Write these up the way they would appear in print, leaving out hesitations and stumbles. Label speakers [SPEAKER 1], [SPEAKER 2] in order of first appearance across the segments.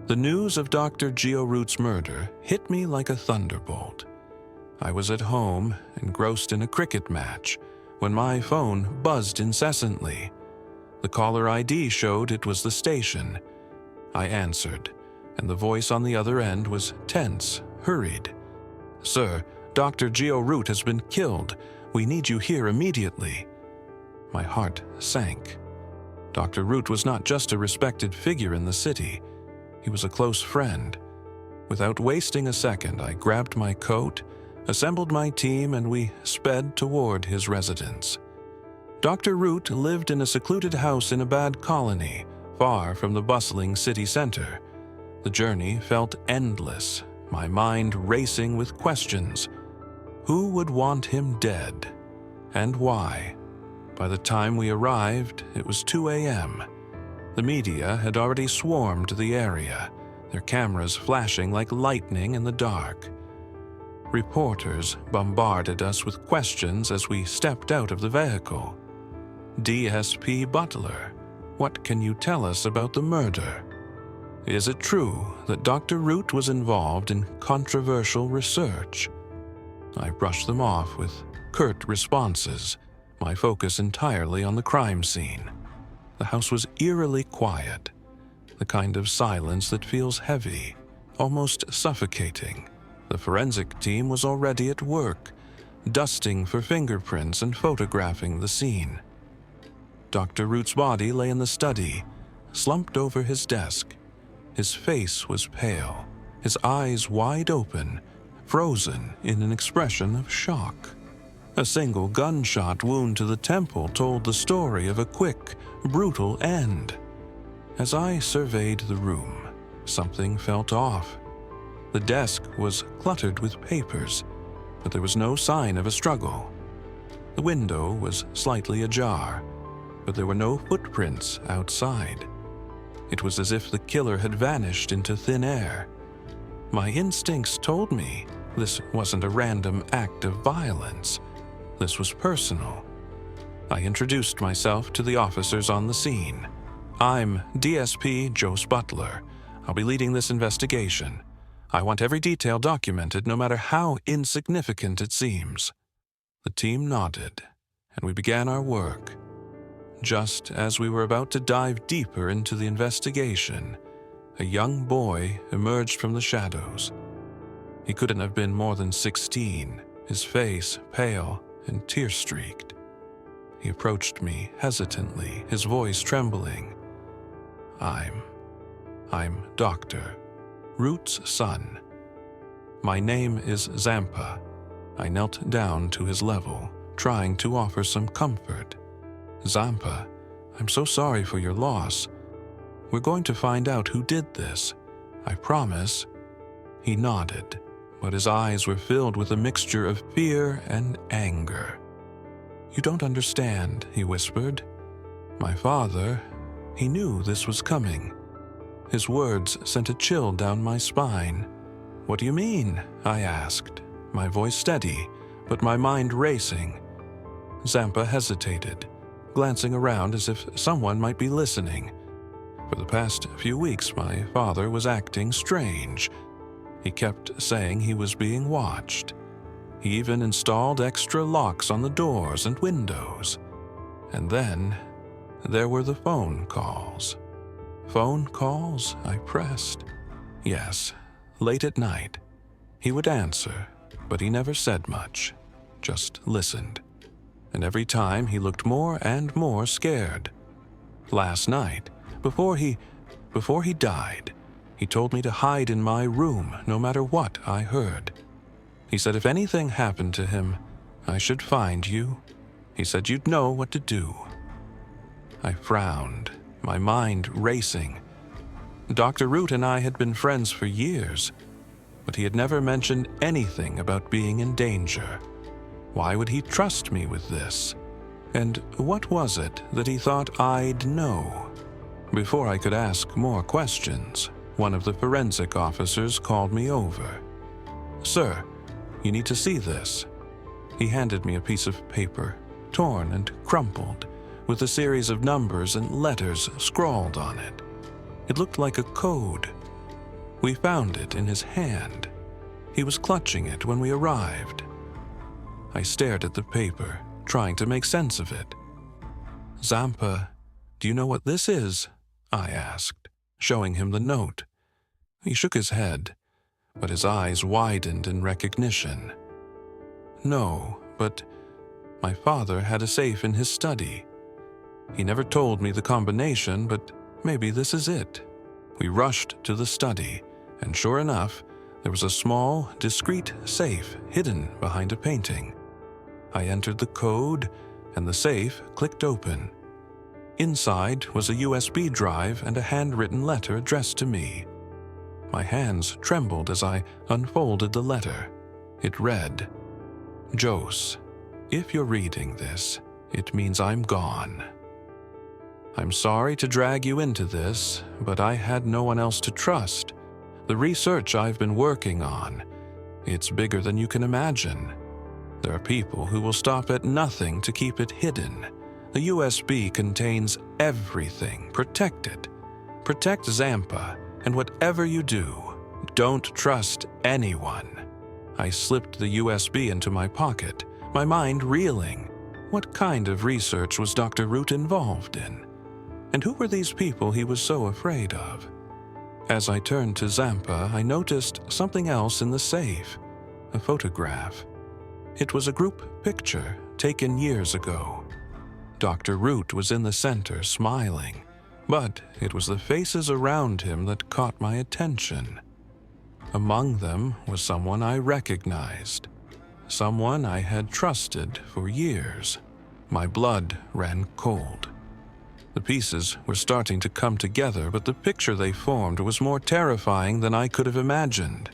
[SPEAKER 1] The news of Dr. Jeo Root's murder hit me like a thunderbolt. I was at home, engrossed in a cricket match, when my phone buzzed incessantly. The caller ID showed it was the station. I answered, and the voice on the other end was tense, hurried. "Sir, Dr. Jeo Root has been killed. We need you here immediately." My heart sank. Dr. Root was not just a respected figure in the city. He was a close friend. Without wasting a second, I grabbed my coat, assembled my team, and we sped toward his residence. Dr. Root lived in a secluded house in a bad colony, far from the bustling city center. The journey felt endless, my mind racing with questions. Who would want him dead? And why? By the time we arrived, it was 2 a.m. The media had already swarmed the area, their cameras flashing like lightning in the dark. Reporters bombarded us with questions as we stepped out of the vehicle. "DSP Buttler, what can you tell us about the murder? Is it true that Dr. Root was involved in controversial research?" I brushed them off with curt responses, my focus entirely on the crime scene. The house was eerily quiet, the kind of silence that feels heavy, almost suffocating. The forensic team was already at work, dusting for fingerprints and photographing the scene. Dr. Root's body lay in the study, slumped over his desk. His face was pale, his eyes wide open, frozen in an expression of shock. A single gunshot wound to the temple told the story of a quick, brutal end. As I surveyed the room, something felt off. The desk was cluttered with papers, but there was no sign of a struggle. The window was slightly ajar, but there were no footprints outside. It was as if the killer had vanished into thin air. My instincts told me this wasn't a random act of violence. This was personal. I introduced myself to the officers on the scene. "I'm DSP Jos Buttler. I'll be leading this investigation. I want every detail documented, no matter how insignificant it seems." The team nodded, and we began our work. Just as we were about to dive deeper into the investigation, a young boy emerged from the shadows. He couldn't have been more than 16, his face pale and tear-streaked. He approached me hesitantly, his voice trembling. I'm Dr. Root's son. My name is Zampa." I knelt down to his level, trying to offer some comfort. "Zampa, I'm so sorry for your loss. We're going to find out who did this. I promise." He nodded, but his eyes were filled with a mixture of fear and anger. "You don't understand," he whispered. "My father, he knew this was coming." His words sent a chill down my spine. "What do you mean?" I asked, my voice steady, but my mind racing. Zampa hesitated, glancing around as if someone might be listening. For the past few weeks, my father was acting strange. He kept saying he was being watched. He even installed extra locks on the doors and windows. And then, there were the phone calls. "Phone calls?" I pressed. "Yes, late at night. He would answer, but he never said much, just listened. And every time he looked more and more scared. Last night, before he died, he told me to hide in my room no matter what I heard. He said if anything happened to him, I should find you. He said you'd know what to do." I frowned, my mind racing. Dr. Root and I had been friends for years, but he had never mentioned anything about being in danger. Why would he trust me with this? And what was it that he thought I'd know? Before I could ask more questions, one of the forensic officers called me over. "Sir, you need to see this." He handed me a piece of paper, torn and crumpled, with a series of numbers and letters scrawled on it. It looked like a code. We found it in his hand. He was clutching it when we arrived. I stared at the paper, trying to make sense of it. "Zampa, do you know what this is?" I asked, showing him the note. He shook his head, but his eyes widened in recognition. "No, but my father had a safe in his study. He never told me the combination, but maybe this is it." We rushed to the study, and sure enough, there was a small, discreet safe hidden behind a painting. I entered the code, and the safe clicked open. Inside was a USB drive and a handwritten letter addressed to me. My hands trembled as I unfolded the letter. It read, "Jos, if you're reading this, it means I'm gone. I'm sorry to drag you into this, but I had no one else to trust. The research I've been working on, it's bigger than you can imagine. There are people who will stop at nothing to keep it hidden. The USB contains everything. Protect it. Protect Zampa, and whatever you do, don't trust anyone." I slipped the USB into my pocket, my mind reeling. What kind of research was Dr. Root involved in? And who were these people he was so afraid of? As I turned to Zampa, I noticed something else in the safe, a photograph. It was a group picture taken years ago. Dr. Root was in the center, smiling, but it was the faces around him that caught my attention. Among them was someone I recognized, someone I had trusted for years. My blood ran cold. The pieces were starting to come together, but the picture they formed was more terrifying than I could have imagined.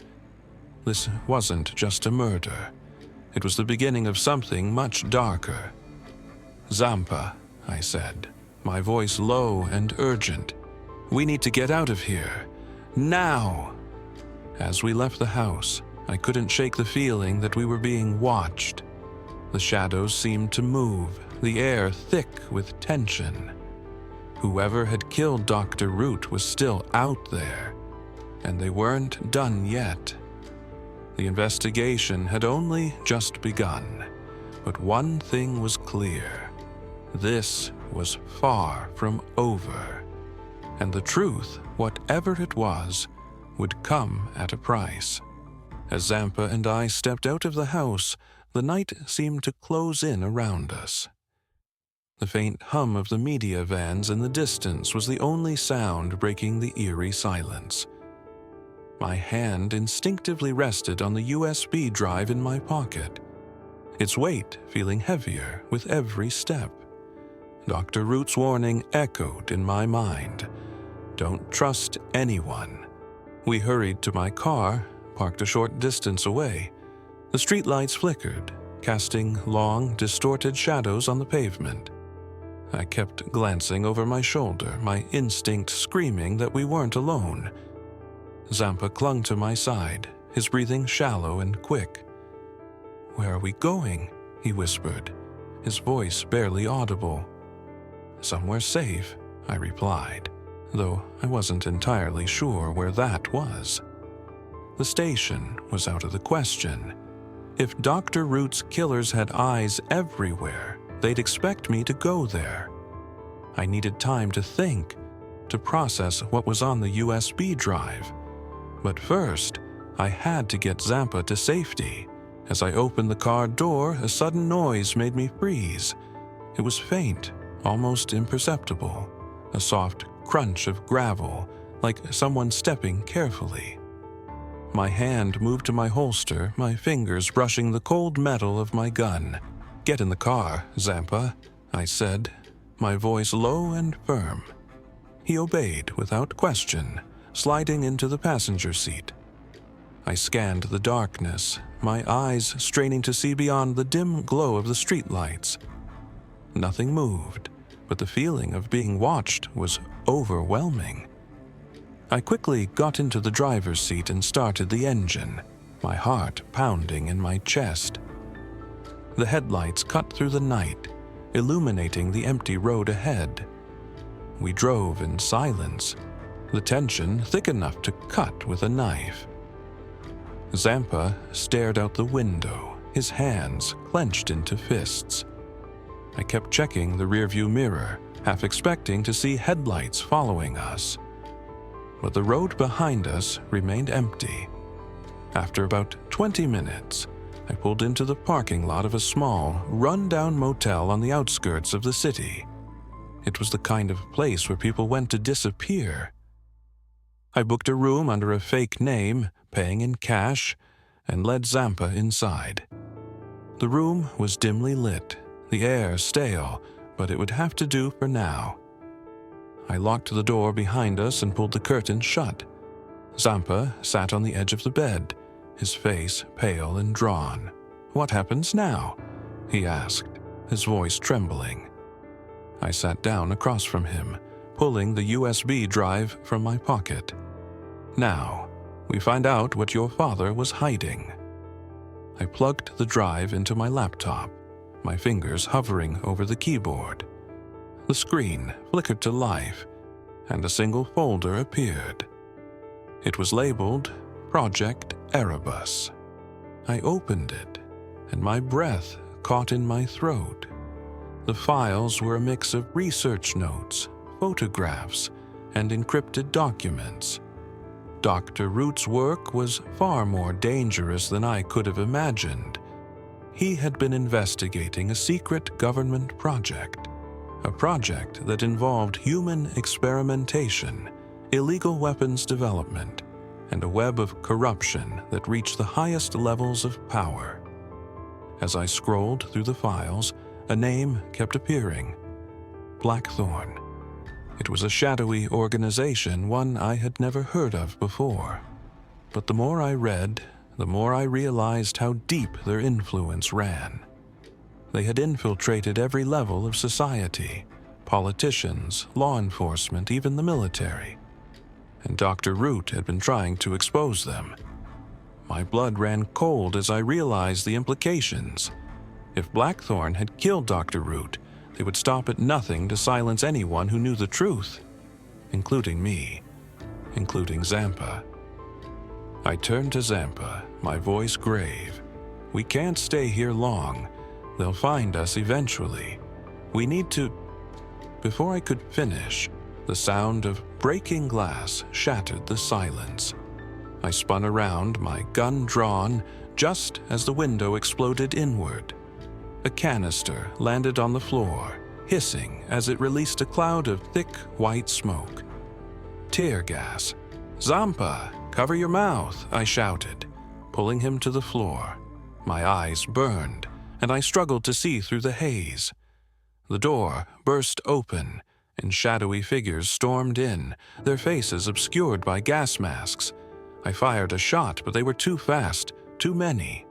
[SPEAKER 1] This wasn't just a murder. It was the beginning of something much darker. "Zampa," I said, my voice low and urgent. "We need to get out of here. Now!" As we left the house, I couldn't shake the feeling that we were being watched. The shadows seemed to move, the air thick with tension. Whoever had killed Dr. Root was still out there, and they weren't done yet. The investigation had only just begun, but one thing was clear. This was far from over, and the truth, whatever it was, would come at a price. As Zampa and I stepped out of the house, the night seemed to close in around us. The faint hum of the media vans in the distance was the only sound breaking the eerie silence. My hand instinctively rested on the USB drive in my pocket, its weight feeling heavier with every step. Dr. Root's warning echoed in my mind. Don't trust anyone. We hurried to my car, parked a short distance away. The streetlights flickered, casting long, distorted shadows on the pavement. I kept glancing over my shoulder, my instinct screaming that we weren't alone. Zampa clung to my side, his breathing shallow and quick. "Where are we going?" he whispered, his voice barely audible. "Somewhere safe," I replied, though I wasn't entirely sure where that was. The station was out of the question. If Dr. Root's killers had eyes everywhere, they'd expect me to go there. I needed time to think, to process what was on the USB drive. But first, I had to get Zampa to safety. As I opened the car door, a sudden noise made me freeze. It was faint, almost imperceptible, a soft crunch of gravel, like someone stepping carefully. My hand moved to my holster, my fingers brushing the cold metal of my gun. "Get in the car, Zampa," I said, my voice low and firm. He obeyed without question, sliding into the passenger seat. I scanned the darkness, my eyes straining to see beyond the dim glow of the streetlights. Nothing moved, but the feeling of being watched was overwhelming. I quickly got into the driver's seat and started the engine, my heart pounding in my chest. The headlights cut through the night, illuminating the empty road ahead. We drove in silence, the tension thick enough to cut with a knife. Zampa stared out the window, his hands clenched into fists. I kept checking the rearview mirror, half expecting to see headlights following us. But the road behind us remained empty. After about 20 minutes, I pulled into the parking lot of a small, run-down motel on the outskirts of the city. It was the kind of place where people went to disappear. I booked a room under a fake name, paying in cash, and led Zampa inside. The room was dimly lit, the air stale, but it would have to do for now. I locked the door behind us and pulled the curtain shut. Zampa sat on the edge of the bed, his face pale and drawn. "What happens now?" he asked, his voice trembling. I sat down across from him, pulling the USB drive from my pocket. "Now, we find out what your father was hiding." I plugged the drive into my laptop, my fingers hovering over the keyboard. The screen flickered to life, and a single folder appeared. It was labeled Project Erebus. I opened it, and my breath caught in my throat. The files were a mix of research notes, photographs, and encrypted documents. Dr. Root's work was far more dangerous than I could have imagined. He had been investigating a secret government project, a project that involved human experimentation, illegal weapons development, and a web of corruption that reached the highest levels of power. As I scrolled through the files, a name kept appearing: Blackthorn. It was a shadowy organization, one I had never heard of before. But the more I read, the more I realized how deep their influence ran. They had infiltrated every level of society: politicians, law enforcement, even the military. And Dr. Root had been trying to expose them. My blood ran cold as I realized the implications. If Blackthorn had killed Dr. Root, they would stop at nothing to silence anyone who knew the truth, including me, including Zampa. I turned to Zampa, my voice grave. "We can't stay here long. They'll find us eventually. We need to—" Before I could finish, the sound of breaking glass shattered the silence. I spun around, my gun drawn, just as the window exploded inward. A canister landed on the floor, hissing as it released a cloud of thick white smoke. Tear gas. "Zampa, cover your mouth," I shouted, pulling him to the floor. My eyes burned, and I struggled to see through the haze. The door burst open, and shadowy figures stormed in, their faces obscured by gas masks. I fired a shot, but they were too fast, too many.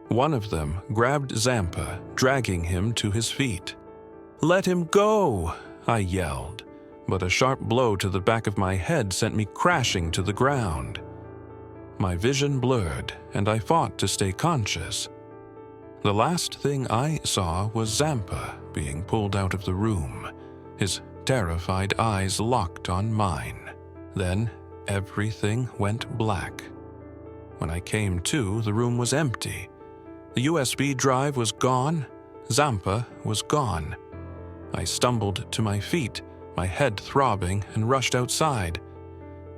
[SPEAKER 1] One of them grabbed Zampa, dragging him to his feet. "Let him go!" I yelled, but a sharp blow to the back of my head sent me crashing to the ground. My vision blurred, and I fought to stay conscious. The last thing I saw was Zampa being pulled out of the room, his terrified eyes locked on mine. Then everything went black. When I came to, the room was empty. The USB drive was gone. Zampa was gone. I stumbled to my feet, my head throbbing, and rushed outside.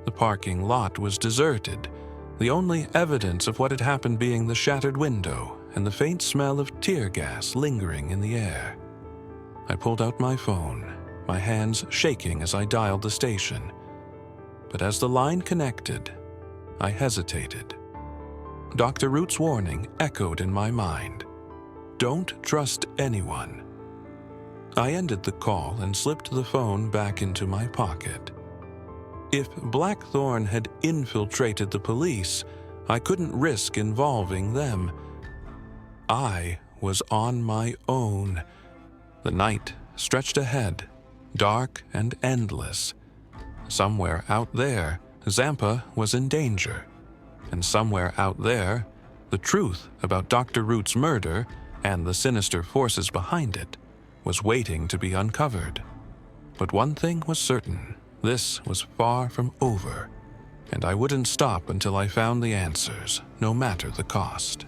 [SPEAKER 1] The parking lot was deserted, the only evidence of what had happened being the shattered window and the faint smell of tear gas lingering in the air. I pulled out my phone, my hands shaking as I dialed the station. But as the line connected, I hesitated. Dr. Root's warning echoed in my mind. Don't trust anyone. I ended the call and slipped the phone back into my pocket. If Blackthorn had infiltrated the police, I couldn't risk involving them. I was on my own. The night stretched ahead, dark and endless. Somewhere out there, Zampa was in danger. And somewhere out there, the truth about Dr. Root's murder and the sinister forces behind it was waiting to be uncovered. But one thing was certain: This was far from over, and I wouldn't stop until I found the answers, no matter the cost.